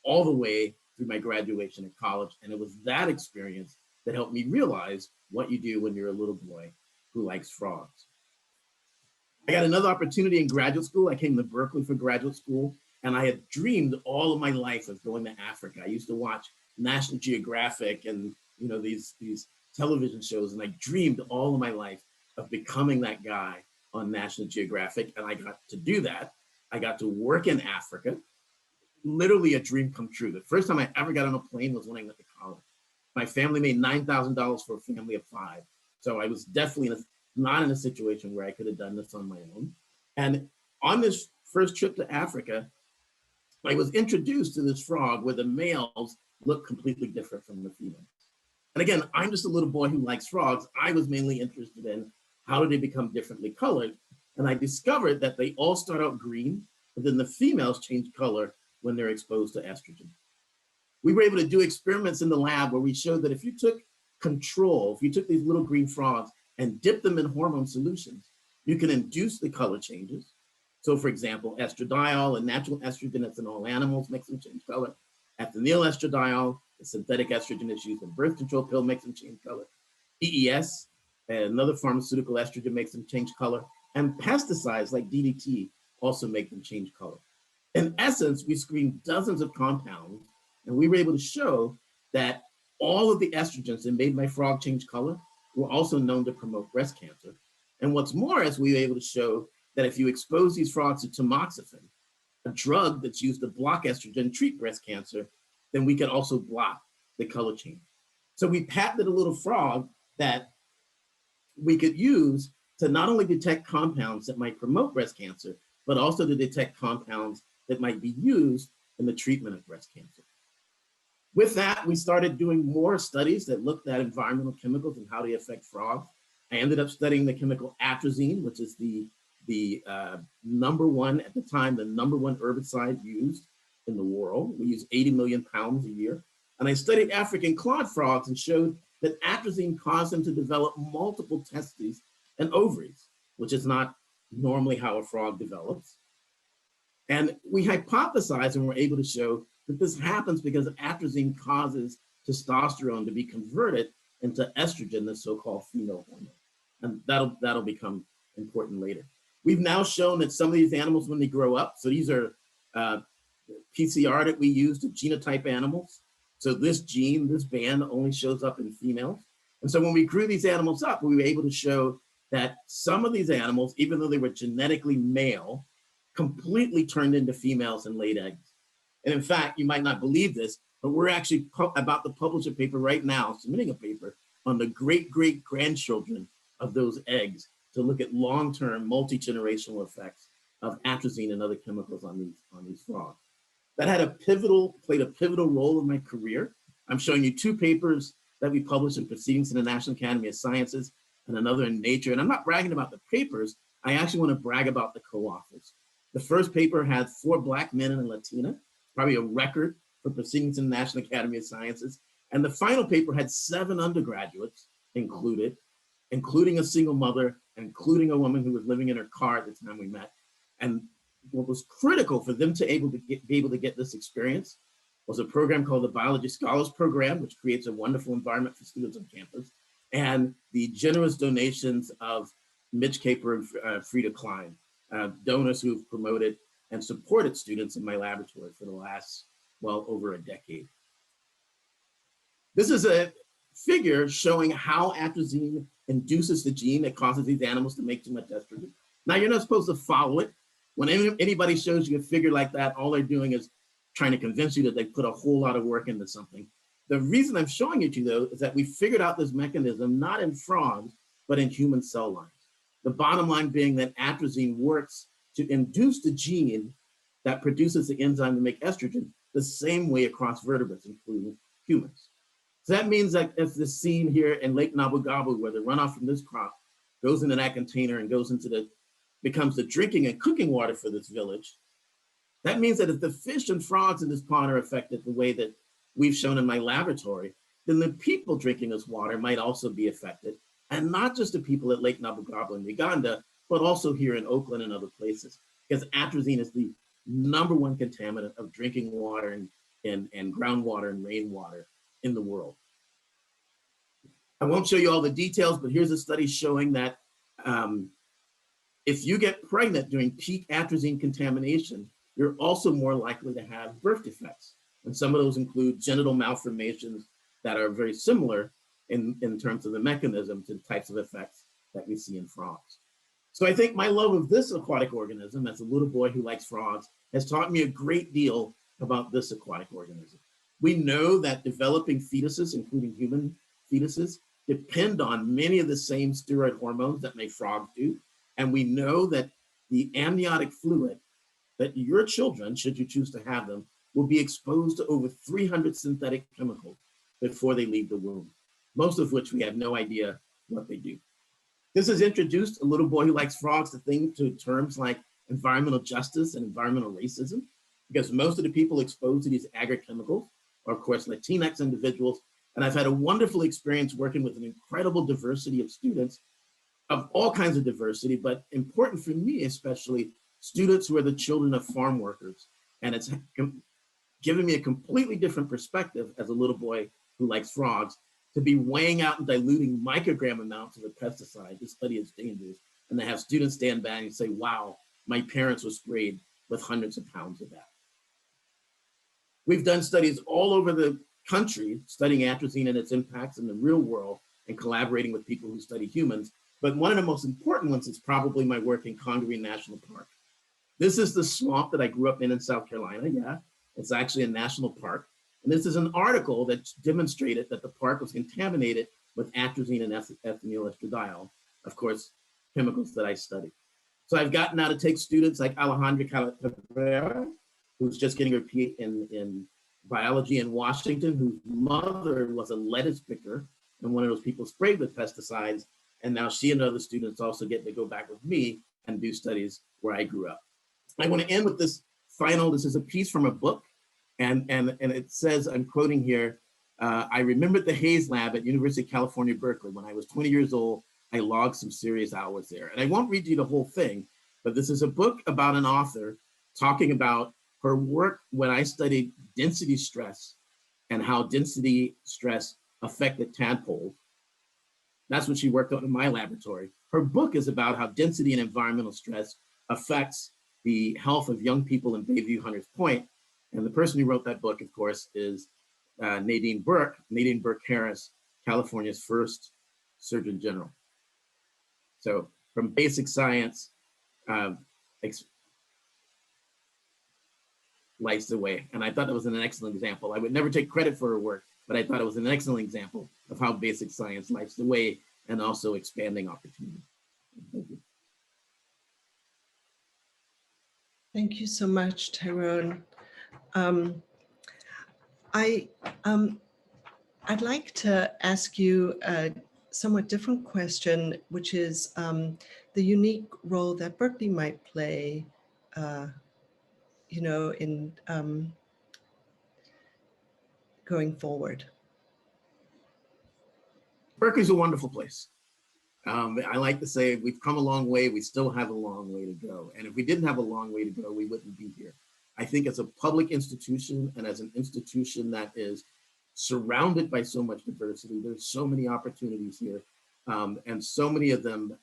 all the way through my graduation at college. And it was that experience that helped me realize what you do when you're a little boy who likes frogs. I got another opportunity in graduate school. I came to Berkeley for graduate school, and I had dreamed all of my life of going to Africa. I used to watch National Geographic and these television shows, and I dreamed all of my life of becoming that guy on National Geographic, and I got to do that. I got to work in Africa, literally a dream come true. The first time I ever got on a plane was when I went to college. My family made $9,000 for a family of 5. So I was definitely not in a situation where I could have done this on my own. And on this first trip to Africa, I was introduced to this frog where the males look completely different from the females. And again, I'm just a little boy who likes frogs. I was mainly interested in how do they become differently colored. And I discovered that they all start out green, but then the females change color when they're exposed to estrogen. We were able to do experiments in the lab where we showed that if you took control, if you took these little green frogs and dipped them in hormone solutions, you can induce the color changes. So for example, estradiol, a natural estrogen that's in all animals, makes them change color. Athenyl estradiol, a synthetic estrogen that's used in birth control pill, makes them change color. EES, another pharmaceutical estrogen, makes them change color. And pesticides like DDT also make them change color. In essence, we screened dozens of compounds, and we were able to show that all of the estrogens that made my frog change color were also known to promote breast cancer. And what's more, is we were able to show that if you expose these frogs to tamoxifen, a drug that's used to block estrogen, treat breast cancer, then we can also block the color change. So we patented a little frog that we could use to not only detect compounds that might promote breast cancer, but also to detect compounds that might be used in the treatment of breast cancer. With that, we started doing more studies that looked at environmental chemicals and how they affect frogs. I ended up studying the chemical atrazine, which is the number one, at the time, the number one herbicide used in the world. We use 80 million pounds a year. And I studied African clawed frogs and showed that atrazine caused them to develop multiple testes and ovaries, which is not normally how a frog develops. And we hypothesized and were able to show that this happens because atrazine causes testosterone to be converted into estrogen, the so-called female hormone. And that'll become important later. We've now shown that some of these animals, when they grow up, so these are PCR that we use to genotype animals. So this gene, this band only shows up in females. And so when we grew these animals up, we were able to show that some of these animals, even though they were genetically male, completely turned into females and laid eggs. And in fact, you might not believe this, but we're actually about to publish a paper right now, submitting a paper on the great-great-grandchildren of those eggs to look at long-term multi-generational effects of atrazine and other chemicals on these frogs. That played a pivotal role in my career. I'm showing you two papers that we published in Proceedings in the National Academy of Sciences and another in Nature. And I'm not bragging about the papers, I actually want to brag about the co-authors. The first paper had 4 Black men and a Latina, probably a record for Proceedings in the National Academy of Sciences. And the final paper had 7 undergraduates included, including a single mother, including a woman who was living in her car at the time we met. And what was critical for them to be able to get this experience was a program called the Biology Scholars Program, which creates a wonderful environment for students on campus, and the generous donations of Mitch Caper and Frida Klein, donors who've promoted and supported students in my laboratory for the last, well, over a decade. This is a figure showing how atrazine induces the gene that causes these animals to make too much estrogen. Now, you're not supposed to follow it. When anybody shows you a figure like that, all they're doing is trying to convince you that they put a whole lot of work into something. The reason I'm showing it to you, though, is that we figured out this mechanism not in frogs, but in human cell lines. The bottom line being that atrazine works to induce the gene that produces the enzyme to make estrogen the same way across vertebrates, including humans. So that means that if the scene here in Lake Nabu Gabu, where the runoff from this crop goes into that container and goes into becomes the drinking and cooking water for this village, that means that if the fish and frogs in this pond are affected the way that we've shown in my laboratory, then the people drinking this water might also be affected. And not just the people at Lake Nabu Gabu in Uganda, but also here in Oakland and other places, because atrazine is the #1 contaminant of drinking water and groundwater and rainwater in the world. I won't show you all the details, but here's a study showing that if you get pregnant during peak atrazine contamination, you're also more likely to have birth defects. And some of those include genital malformations that are very similar in terms of the mechanisms and types of effects that we see in frogs. So I think my love of this aquatic organism as a little boy who likes frogs has taught me a great deal about this aquatic organism. We know that developing fetuses, including human fetuses, depend on many of the same steroid hormones that make frogs do. And we know that the amniotic fluid that your children, should you choose to have them, will be exposed to over 300 synthetic chemicals before they leave the womb, most of which we have no idea what they do. This has introduced a little boy who likes frogs to terms like environmental justice and environmental racism, because most of the people exposed to these agrochemicals are, of course, Latinx individuals And I've had a wonderful experience working with an incredible diversity of students of all kinds of diversity, but important for me, especially students who are the children of farm workers. And it's given me a completely different perspective as a little boy who likes frogs to be weighing out and diluting microgram amounts of a pesticide to study its dangers. And to have students stand back and say, wow, my parents were sprayed with hundreds of pounds of that. We've done studies all over the country studying atrazine and its impacts in the real world and collaborating with people who study humans. But one of the most important ones is probably my work in Congaree National Park. This is the swamp that I grew up in South Carolina. Yeah, it's actually a national park. And this is an article that demonstrated that the park was contaminated with atrazine and ethinyl estradiol, of course, chemicals that I study. So I've gotten now to take students like Alejandra Flores, who's just getting her PhD in biology in Washington, whose mother was a lettuce picker and one of those people sprayed with pesticides. And now she and other students also get to go back with me and do studies where I grew up. I want to end with this this is a piece from a book. And it says, I'm quoting here, I remembered the Haze Lab at University of California, Berkeley. When I was 20 years old, I logged some serious hours there. And I won't read you the whole thing, but this is a book about an author talking about her work when I studied density stress and how density stress affected tadpoles. That's what she worked on in my laboratory. Her book is about how density and environmental stress affects the health of young people in Bayview Hunters Point. And the person who wrote that book, of course, is Nadine Burke Harris, California's first Surgeon General. So from basic science, lights the way. And I thought that was an excellent example. I would never take credit for her work, but I thought it was an excellent example of how basic science lights the way and also expanding opportunity. Thank you. Thank you so much, Tyrone. I'd like to ask you a somewhat different question, which is the unique role that Berkeley might play, in going forward. Berkeley's a wonderful place. I like to say we've come a long way, we still have a long way to go. And if we didn't have a long way to go, we wouldn't be here. I think as a public institution and as an institution that is surrounded by so much diversity, there's so many opportunities here. And so many of them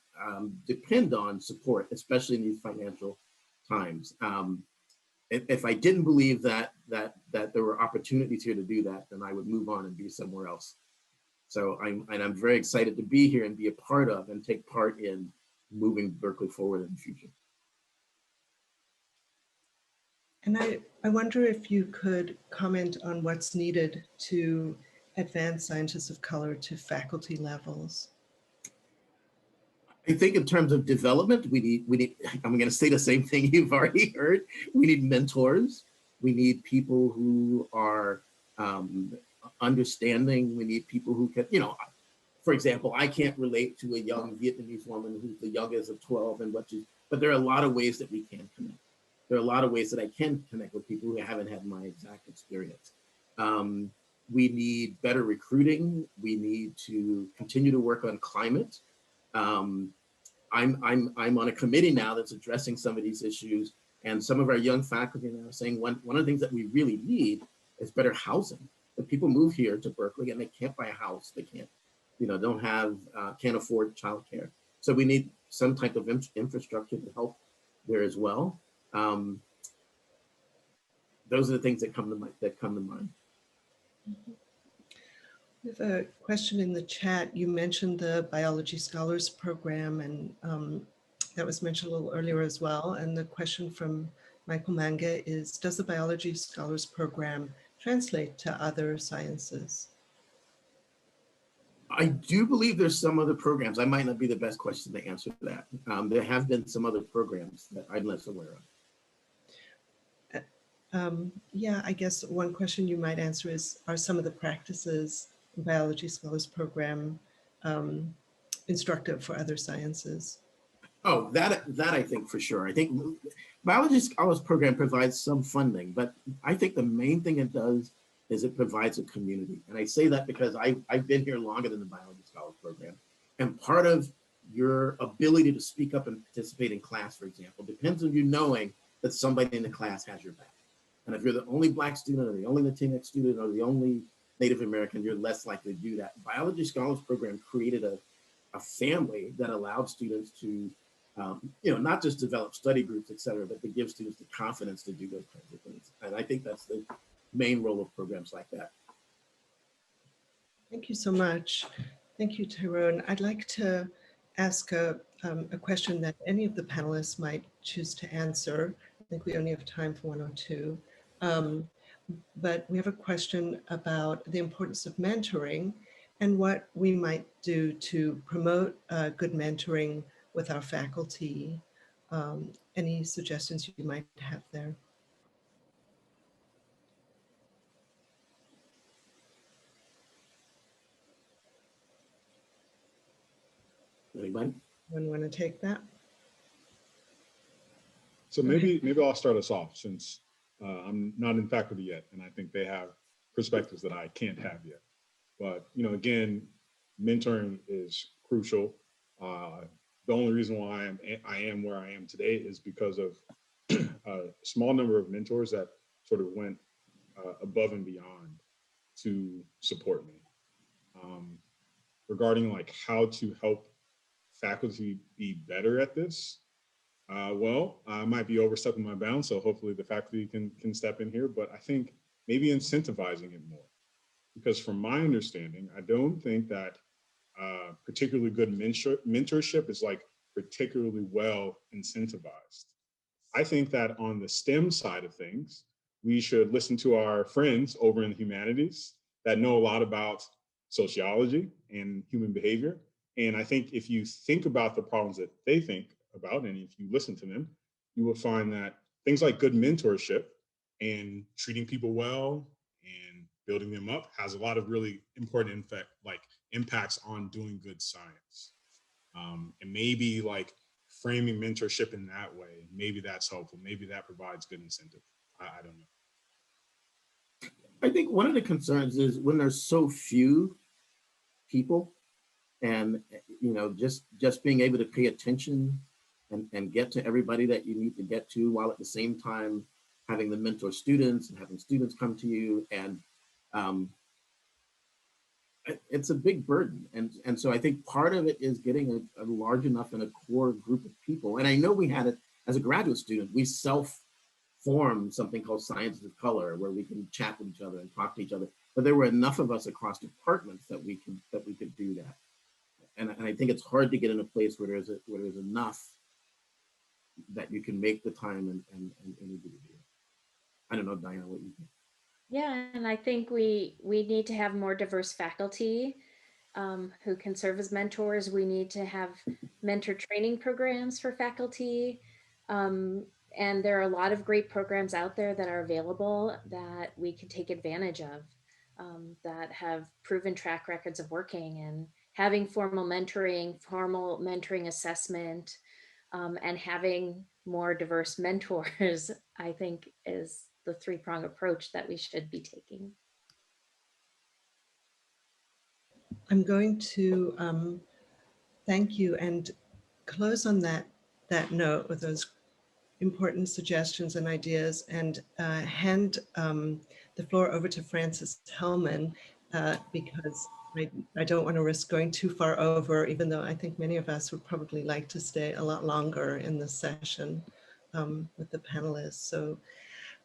depend on support, especially in these financial times. If I didn't believe that there were opportunities here to do that, then I would move on and be somewhere else. So I'm very excited to be here and be a part of and take part in moving Berkeley forward in the future. And I wonder if you could comment on what's needed to advance scientists of color to faculty levels. I think in terms of development, we need, I'm going to say the same thing you've already heard. We need mentors. We need people who are understanding. We need people who can, for example, I can't relate to a young Vietnamese woman who's the youngest of 12 and but there are a lot of ways that we can connect. There are a lot of ways that I can connect with people who haven't had my exact experience. We need better recruiting. We need to continue to work on climate. I'm on a committee now that's addressing some of these issues, and some of our young faculty now are saying one of the things that we really need is better housing. That people move here to Berkeley and they can't buy a house, they can't, can't afford childcare. So we need some type of infrastructure to help there as well. Those are the things that come to mind. Mm-hmm. We have a question in the chat. You mentioned the Biology Scholars Program, and that was mentioned a little earlier as well. And the question from Michael Manga is, does the Biology Scholars Program translate to other sciences? I do believe there's some other programs. I might not be the best question to answer that. There have been some other programs that I'm less aware of. Yeah, I guess one question you might answer is, are some of the practices in Biology Scholars Program instructive for other sciences? Oh, that I think for sure. I think Biology Scholars Program provides some funding, but I think the main thing it does is it provides a community. And I say that because I've been here longer than the Biology Scholars Program. And part of your ability to speak up and participate in class, for example, depends on you knowing that somebody in the class has your back. And if you're the only Black student or the only Latinx student or the only Native American, you're less likely to do that. Biology Scholars Program created a family that allowed students to, not just develop study groups, et cetera, but to give students the confidence to do those kinds of things. And I think that's the main role of programs like that. Thank you so much. Thank you, Tyrone. I'd like to ask a question that any of the panelists might choose to answer. I think we only have time for one or two. But we have a question about the importance of mentoring and what we might do to promote good mentoring with our faculty. Any suggestions you might have there? Anybody? Anyone want to take that? So maybe I'll start us off, since I'm not in faculty yet, and I think they have perspectives that I can't have yet. But again, mentoring is crucial. The only reason why I am where I am today is because of a small number of mentors that sort of went above and beyond to support me. Regarding like how to help faculty be better at this, well, I might be overstepping my bounds, so hopefully the faculty can step in here, but I think maybe incentivizing it more. Because from my understanding, I don't think that particularly good mentorship is like particularly well incentivized. I think that on the STEM side of things, we should listen to our friends over in the humanities that know a lot about sociology and human behavior. And I think if you think about the problems that they think about, and if you listen to them, you will find that things like good mentorship and treating people well and building them up has a lot of really important impacts on doing good science. And maybe like framing mentorship in that way, maybe that's helpful. Maybe that provides good incentive. I don't know. I think one of the concerns is when there's so few people, and just being able to pay attention and get to everybody that you need to get to, while at the same time having the mentor students and having students come to you, and it's a big burden. And so I think part of it is getting a large enough and a core group of people. And I know we had it as a graduate student, we self-formed something called Sciences of Color, where we can chat with each other and talk to each other. But there were enough of us across departments that we could do that. And I think it's hard to get in a place where there's enough that you can make the time and do it. I don't know, Diana, what you think? Yeah, and I think we need to have more diverse faculty who can serve as mentors. We need to have mentor training programs for faculty. And there are a lot of great programs out there that are available that we can take advantage of, that have proven track records of working, and having formal mentoring assessment, and having more diverse mentors, I think is the three-pronged approach that we should be taking. I'm going to thank you and close on that note with those important suggestions and ideas, and hand the floor over to Francis Hellman, because I don't want to risk going too far over, even though I think many of us would probably like to stay a lot longer in this session with the panelists. So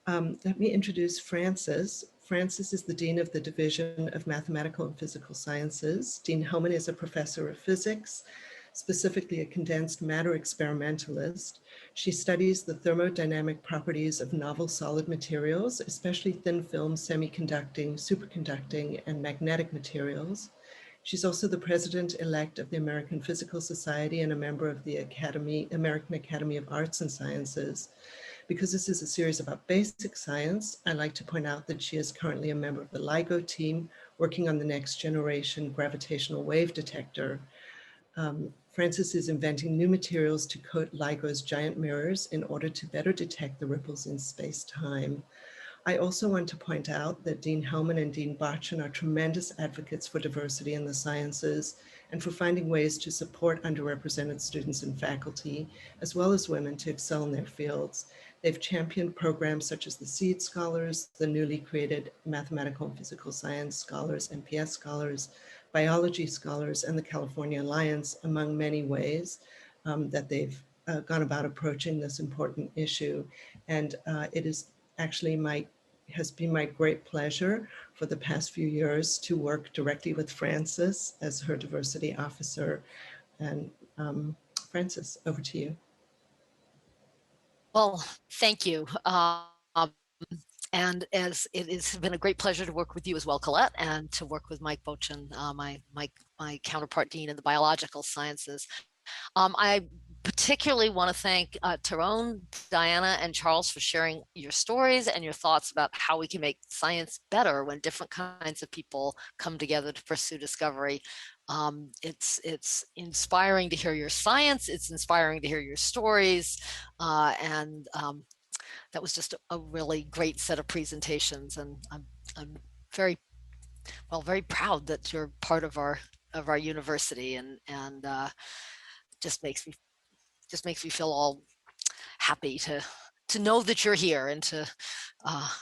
let me introduce Francis. Francis is the Dean of the Division of Mathematical and Physical Sciences. Dean Hellman is a professor of physics, specifically a condensed matter experimentalist. She studies the thermodynamic properties of novel solid materials, especially thin film, semiconducting, superconducting, and magnetic materials. She's also the president-elect of the American Physical Society and a member of the American Academy of Arts and Sciences. Because this is a series about basic science, I'd like to point out that she is currently a member of the LIGO team working on the next generation gravitational wave detector. Francis is inventing new materials to coat LIGO's giant mirrors in order to better detect the ripples in space-time. I also want to point out that Dean Hellman and Dean Botchin are tremendous advocates for diversity in the sciences and for finding ways to support underrepresented students and faculty, as well as women, to excel in their fields. They've championed programs such as the SEED Scholars, the newly created Mathematical and Physical Science Scholars, MPS Scholars, Biology Scholars, and the California Alliance, among many ways that they've gone about approaching this important issue. And it is actually has been my great pleasure for the past few years to work directly with Frances as her diversity officer. And Frances, over to you. Well, thank you. And as it has been a great pleasure to work with you as well, Colette, and to work with Mike Bochin, my counterpart dean in the biological sciences. I particularly want to thank Tyrone, Diana, and Charles for sharing your stories and your thoughts about how we can make science better when different kinds of people come together to pursue discovery. It's inspiring to hear your science. It's inspiring to hear your stories. And that was just a really great set of presentations. And I'm very proud that you're part of our university, and just makes me feel all happy to know that you're here, and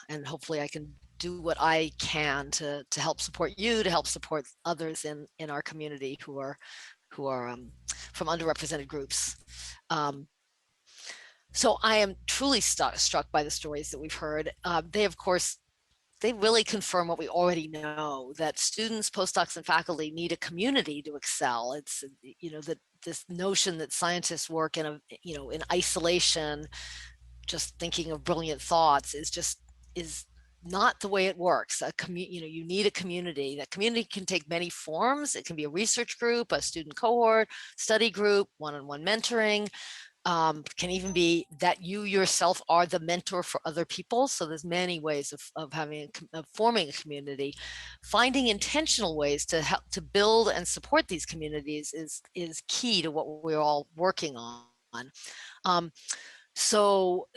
and hopefully I can do what I can to help support you, to help support others in our community who are from underrepresented groups. So I am truly struck by the stories that we've heard. They really confirm what we already know, that students, postdocs, and faculty need a community to excel. It's, that this notion that scientists work in isolation, just thinking of brilliant thoughts, is not the way it works. You need a community. That community can take many forms. It can be a research group, a student cohort, study group, one-on-one mentoring. Can even be that you yourself are the mentor for other people. So there's many ways of forming a community. Finding intentional ways to help to build and support these communities is key to what we're all working on. So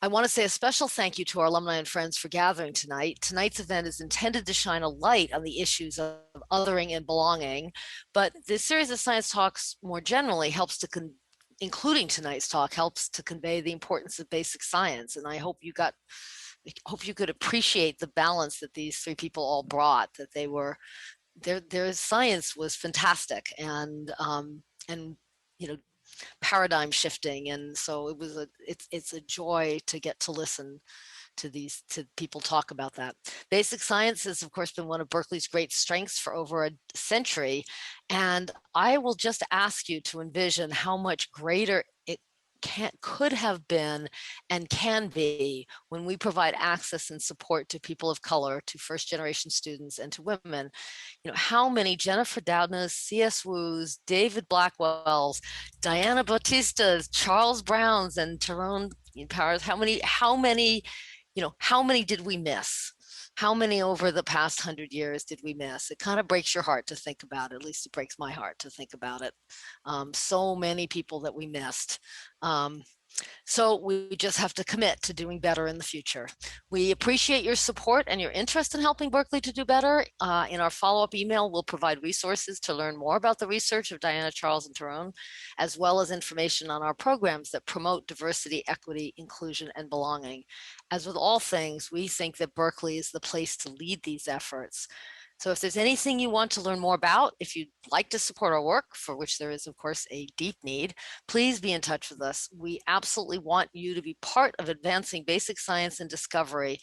I want to say a special thank you to our alumni and friends for gathering tonight. Tonight's event is intended to shine a light on the issues of othering and belonging, but this series of science talks more generally including tonight's talk, helps to convey the importance of basic science. And I hope you could appreciate the balance that these three people all brought, that their science was fantastic and paradigm shifting. And so it's a joy to get to listen to people talk about that. Basic science has, of course, been one of Berkeley's great strengths for over a century. And I will just ask you to envision how much greater it could have been and can be when we provide access and support to people of color, to first-generation students, and to women. How many Jennifer Doudnas, C.S. Wu's, David Blackwell's, Diana Bautistas, Charles Brown's, and Tyrone Powers, how many did we miss? How many over the past 100 years did we miss? It kind of breaks your heart to think about it. At least it breaks my heart to think about it. So many people that we missed. So we just have to commit to doing better in the future. We appreciate your support and your interest in helping Berkeley to do better. In our follow-up email, we'll provide resources to learn more about the research of Diana, Charles, and Tyrone, as well as information on our programs that promote diversity, equity, inclusion, and belonging. As with all things, we think that Berkeley is the place to lead these efforts. So if there's anything you want to learn more about, if you'd like to support our work, for which there is, of course, a deep need, please be in touch with us. We absolutely want you to be part of advancing basic science and discovery,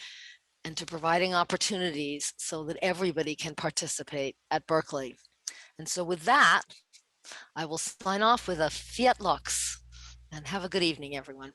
and to providing opportunities so that everybody can participate at Berkeley. And so with that, I will sign off with a fiat lux, and have a good evening, everyone.